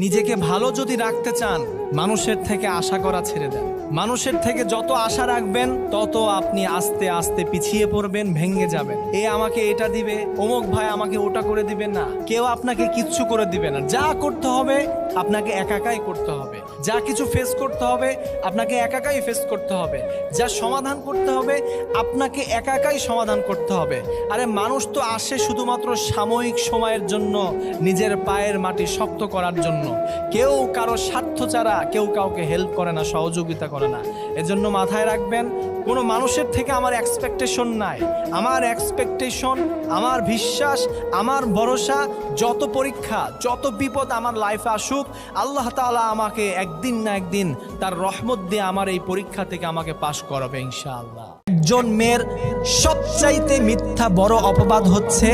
নিজেকে ভালো যদি রাখতে চান, মানুষের থেকে আশা করা ছেড়ে দেন। মানুষের থেকে যত আশা রাখবেন তত আপনি আস্তে আস্তে পিছিয়ে পড়বেন, ভেঙে যাবেন। এ আমাকে এটা দিবে, অমুক ভাই আমাকে ওটা করে দিবে, না, কেউ আপনাকে কিচ্ছু করে দিবে না। যা করতে হবে আপনাকে একাকাই করতে হবে। যা কিছু ফেস করতে হবে আপনাকে একাকাই ফেস করতে হবে। যা সমাধান করতে হবে আপনাকে একাকাই সমাধান করতে হবে। আরে মানুষ তো আসে শুধুমাত্র সাময়িক সময়ের জন্য, নিজের পায়ের মাটি শক্ত করার জন্য। কেউ কারো স্বার্থ ছাড়া কেউ কাউকে হেল্প করে না, সহযোগিতা করে না। এজন্য মাথায় রাখবেন, কোনো মানুষের থেকে আমার এক্সপেকটেশন নাই। আমার এক্সপেকটেশন, আমার বিশ্বাস, আমার ভরসা, যত পরীক্ষা যত বিপদ আমার লাইফে আসুক, আল্লাহ তাআলা আমাকে একদিন না একদিন তার রহমত দিয়ে আমার এই পরীক্ষা থেকে আমাকে পাশ করাবে ইনশাআল্লাহ। একজন মেয়ের সবচাইতে মিথ্যা বড় অপবাদ হচ্ছে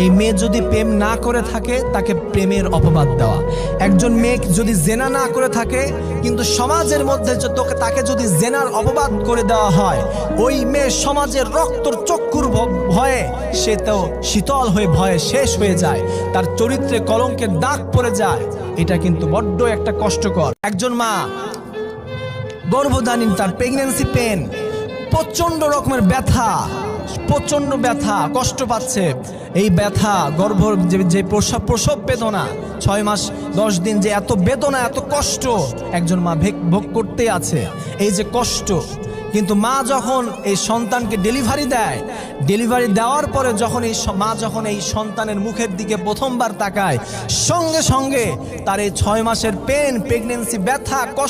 এই মেয়ে যদি প্রেম না করে থাকে তাকে প্রেমের অপবাদ দেওয়া। একজন মেয়ে যদি জেনা না করে থাকে কিন্তু সমাজের মধ্যে তাকে যদি জেনার অপবাদ করে দেওয়া হয়, ওই মেয়ে সমাজের রক্তর চক্ষুর ভয়ে সে তো শীতল হয়ে ভয়ে শেষ হয়ে যায়, তার চরিত্রে কলঙ্কের দাগ পড়ে যায়। এটা কিন্তু বড্ড একটা কষ্টকর। একজন মা গর্ভধারী, তার প্রেগন্যান্সি পেন, প্রচন্ড রকমের ব্যথা, প্রচন্ড ব্যথা, কষ্ট পাচ্ছে। এই ব্যথা, গর্ভ যে প্রসব বেদনা, 6 মাস 10 দিন যে এত বেদনা, এত কষ্ট একজন মা ভোগ করতে আছে। এই যে কষ্ট, কিন্তু মা যখন এই সন্তানকে ডেলিভারি দেয়, ডেলিভারি দেওয়ার পরে যখন মা যখন এই সন্তানের মুখের দিকে প্রথমবার তাকায়, সঙ্গে সঙ্গে তার এই 6 মাসের পেন, প্রেগন্যান্সি, ব্যথা, কষ্ট